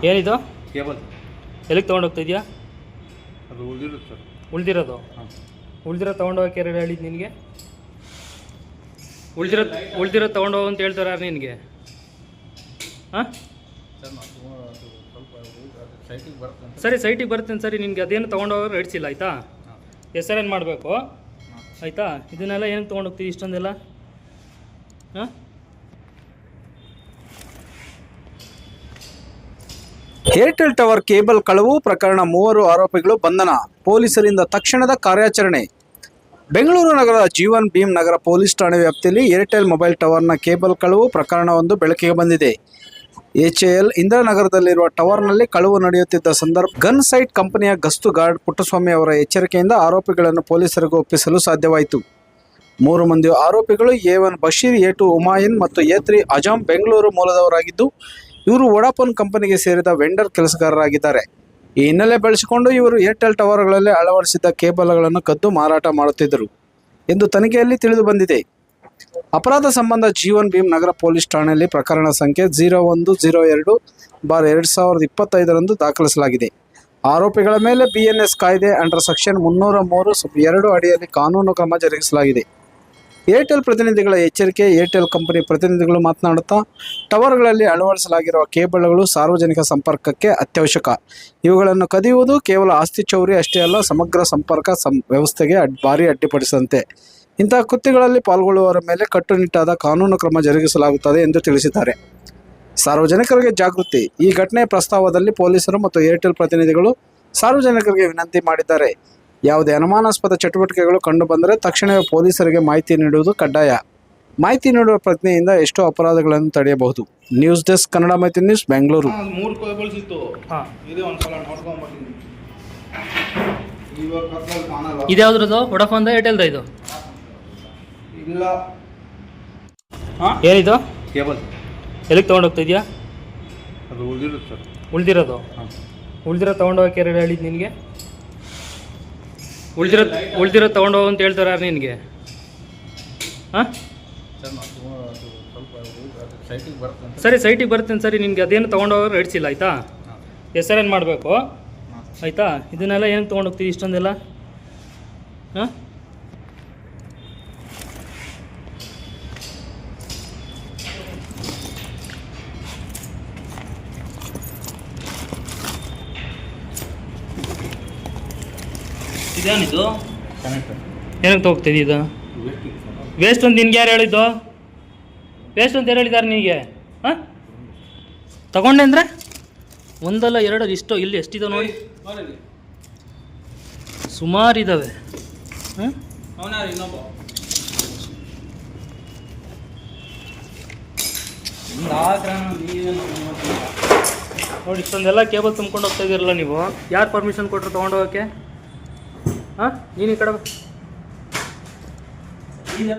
ಏನಿದು ಕೇಬಲ್ ಎಲ್ಲಿಗೆ ತೊಗೊಂಡೋಗ್ತಾ ಇದೆಯಾ? ಅದು ಉಳಿದಿರುತ್ತೆ ಸರ್. ಉಳಿದಿರೋದು ತೊಗೊಂಡೋಗಕ್ಕೆ ಯಾರು ಹೇಳಿದ್ದು ನಿನಗೆ? ಉಳಿದಿರೋದು ತೊಗೊಂಡೋಗು ಅಂತ ಹೇಳ್ತಾರೆ ಯಾರು ನಿನಗೆ? ಹಾಂ ಸರಿ, ಸೈಟಿಗೆ ಬರ್ತೀನಿ ಸರಿ. ನಿನಗೆ ಅದೇನು ತೊಗೊಂಡೋಗೋರು ಹಿಡಿಸಿಲ್ಲ ಆಯಿತಾ? ಹೆಸರೇನು ಮಾಡಬೇಕು ಆಯಿತಾ? ಇದನ್ನೆಲ್ಲ ಏನಕ್ಕೆ ತೊಗೊಂಡೋಗ್ತೀವಿ ಇಷ್ಟೊಂದೆಲ್ಲ? ಹಾಂ ಏರ್ಟೆಲ್ ಟವರ್ ಕೇಬಲ್ ಕಳವು ಪ್ರಕರಣ 3 ಆರೋಪಿಗಳು ಬಂಧನ. ಪೊಲೀಸರಿಂದ ತಕ್ಷಣದ ಕಾರ್ಯಾಚರಣೆ. ಬೆಂಗಳೂರು ನಗರದ ಜೀವನ್ ಭೀಮ್ ನಗರ ಪೊಲೀಸ್ ಠಾಣೆ ವ್ಯಾಪ್ತಿಯಲ್ಲಿ ಏರ್ಟೆಲ್ ಮೊಬೈಲ್ ಟವರ್ನ ಕೇಬಲ್ ಕಳವು ಪ್ರಕರಣವೊಂದು ಬೆಳಕಿಗೆ ಬಂದಿದೆ. HAL ಇಂದಿರಾನಗರದಲ್ಲಿರುವ ಟವರ್ನಲ್ಲಿ ಕಳವು ನಡೆಯುತ್ತಿದ್ದ ಸಂದರ್ಭ ಗನ್ ಸೈಟ್ ಕಂಪನಿಯ ಗಸ್ತು ಗಾರ್ಡ್ ಪುಟ್ಟಸ್ವಾಮಿ ಅವರ ಎಚ್ಚರಿಕೆಯಿಂದ ಆರೋಪಿಗಳನ್ನು ಪೊಲೀಸರಿಗೆ ಒಪ್ಪಿಸಲು ಸಾಧ್ಯವಾಯಿತು. 3 ಮಂದಿ ಆರೋಪಿಗಳು A1 ಬಶೀರ್, A2 ಉಮಾಯಿನ್ ಮತ್ತು A3 ಅಜಾಮ್ ಬೆಂಗಳೂರು ಮೂಲದವರಾಗಿದ್ದು, ಇವರು ವೋಡಾಫೋನ್ ಕಂಪನಿಗೆ ಸೇರಿದ ವೆಂಡರ್ ಕೆಲಸಗಾರರಾಗಿದ್ದಾರೆ. ಈ ಹಿನ್ನೆಲೆ ಬಳಸಿಕೊಂಡು ಇವರು ಏರ್ಟೆಲ್ ಟವರ್ಗಳಲ್ಲಿ ಅಳವಡಿಸಿದ್ದ ಕೇಬಲ್ಗಳನ್ನು ಕದ್ದು ಮಾರಾಟ ಮಾಡುತ್ತಿದ್ದರು ಎಂದು ತನಿಖೆಯಲ್ಲಿ ತಿಳಿದು ಬಂದಿದೆ. ಅಪರಾಧ ಸಂಬಂಧ ಜೀವನ್ ಭೀಮ್ ನಗರ ಪೊಲೀಸ್ ಠಾಣೆಯಲ್ಲಿ ಪ್ರಕರಣ ಸಂಖ್ಯೆ 0102/2025 ದಾಖಲಿಸಲಾಗಿದೆ. ಆರೋಪಿಗಳ ಮೇಲೆ BNS ಕಾಯ್ದೆ ಅಂಡರ್ ಸೆಕ್ಷನ್ 303(2) ಅಡಿಯಲ್ಲಿ ಕಾನೂನು ಕ್ರಮ ಜರುಗಿಸಲಾಗಿದೆ. ಏರ್ಟೆಲ್ ಪ್ರತಿನಿಧಿಗಳ ಎಚ್ಚರಿಕೆ. ಏರ್ಟೆಲ್ ಕಂಪನಿ ಪ್ರತಿನಿಧಿಗಳು ಮಾತನಾಡುತ್ತಾ, ಟವರ್ಗಳಲ್ಲಿ ಅಳವಡಿಸಲಾಗಿರುವ ಕೇಬಲ್ಗಳು ಸಾರ್ವಜನಿಕ ಸಂಪರ್ಕಕ್ಕೆ ಅತ್ಯವಶ್ಯಕ. ಇವುಗಳನ್ನು ಕದಿಯುವುದು ಕೇವಲ ಆಸ್ತಿ ಚೌರಿ ಅಷ್ಟೇ ಅಲ್ಲ, ಸಮಗ್ರ ಸಂಪರ್ಕ ವ್ಯವಸ್ಥೆಗೆ ಭಾರಿ ಅಡ್ಡಿಪಡಿಸಿದಂತೆ. ಇಂತಹ ಕೃತ್ಯಗಳಲ್ಲಿ ಪಾಲ್ಗೊಳ್ಳುವವರ ಮೇಲೆ ಕಟ್ಟುನಿಟ್ಟಾದ ಕಾನೂನು ಕ್ರಮ ಜರುಗಿಸಲಾಗುತ್ತದೆ ಎಂದು ತಿಳಿಸಿದ್ದಾರೆ. ಸಾರ್ವಜನಿಕರಿಗೆ ಜಾಗೃತಿ. ಈ ಘಟನೆ ಪ್ರಸ್ತಾವದಲ್ಲಿ ಪೊಲೀಸರು ಮತ್ತು ಏರ್ಟೆಲ್ ಪ್ರತಿನಿಧಿಗಳು ಸಾರ್ವಜನಿಕರಿಗೆ ವಿನಂತಿ ಮಾಡಿದ್ದಾರೆ. ಯಾವುದೇ ಅನುಮಾನಾಸ್ಪದ ಚಟುವಟಿಕೆಗಳು ಕಂಡುಬಂದರೆ ತಕ್ಷಣವೇ ಪೊಲೀಸರಿಗೆ ಮಾಹಿತಿ ನೀಡುವುದು ಕಡ್ಡಾಯ. ಮಾಹಿತಿ ನೀಡುವ ಪ್ರಜ್ಞೆಯಿಂದ ಎಷ್ಟೋ ಅಪರಾಧಗಳನ್ನು ತಡೆಯಬಹುದು. ನ್ಯೂಸ್ ಡೆಸ್ಕ್, ಕನ್ನಡ ಮಾಹಿತಿ ನ್ಯೂಸ್, ಬೆಂಗಳೂರು. 3 ಕೇಬಲ್ಸ್ ಇತ್ತು. ಇದೆ ಒಂದ್ಸಲ ನೋಡ್ಕೊಂಡ್ಬರ್ತೀನಿ. ಇವಾಗ ಕತ್ತಲ್ಲಿ ಕಾಣಲ್ಲ. ಇದ್ಯಾವ್ದ್ರದ್ದು? ವೋಡಾಫೋನ್ದ ಏರ್ಟೆಲ್ದ ಇದು? ಇಲ್ಲ. ಏನಿದು ಕೇಬಲ್ ಎಲ್ಲಿಗೆ ತೊಗೊಂಡೋಗ್ತಾ ಇದೆಯಾ? ಅದು ಉಳಿದಿರುತ್ತೆ ಸರ್. ಉಳಿದಿರೋದು ತೊಗೊಂಡೋಗಕ್ಕೆ ಯಾರು ಹೇಳಿದ್ದು ನಿನಗೆ? ಉಳಿದಿರೋದು ತೊಗೊಂಡೋಗು ಅಂತ ಹೇಳ್ತಾರೆ ಯಾರು ನಿನಗೆ? ಹಾಂ ಸರಿ, ಸೈಟಿಗೆ ಬರ್ತೀನಿ ಸರಿ. ನಿನಗೆ ಅದೇನು ತೊಗೊಂಡೋಗೋರು ಹಿಡಿಸಿಲ್ಲ ಆಯಿತಾ? ಹೆಸರೇನು ಮಾಡಬೇಕು ಆಯಿತಾ? ಇದನ್ನೆಲ್ಲ ಏನಕ್ಕೆ ತೊಗೊಂಡೋಗ್ತೀವಿ ಇಷ್ಟೊಂದೆಲ್ಲ? ಹಾಂ ಇದೇನಿದು? ಏನಕ್ಕೆ ತೊಗೋಗ್ತಿದ್ದೀ ಇದು? ವೇಸ್ಟ್ ಅಂತ ನಿನ್ಗೆ ಯಾರು ಹೇಳಿದ್ದು? ವೇಸ್ಟ್ ಅಂತ ಯಾರು ಹೇಳಿದ್ದಾರೆ ನಿನಗೆ? ಹಾಂ ತಗೊಂಡೆ ಅಂದರೆ ಒಂದಲ್ಲ ಎರಡು ಇಷ್ಟೋ. ಇಲ್ಲಿ ಎಷ್ಟಿದೆ ನೋಡಿ, ಸುಮಾರು ಇದ್ದಾವೆ. ಹಾಂ ನೋಡಿ, ಇಷ್ಟೊಂದೆಲ್ಲ ಕೇಬಲ್ ತುಂಬ್ಕೊಂಡು ಹೋಗ್ತಾ ಇದ್ದೀರಲ್ಲ ನೀವು. ಯಾರು ಪರ್ಮಿಷನ್ ಕೊಟ್ಟರು ತೊಗೊಂಡೋಗೋಕ್ಕೆ? ಹಾಂ ನೀನು ಈ ಕಡೆ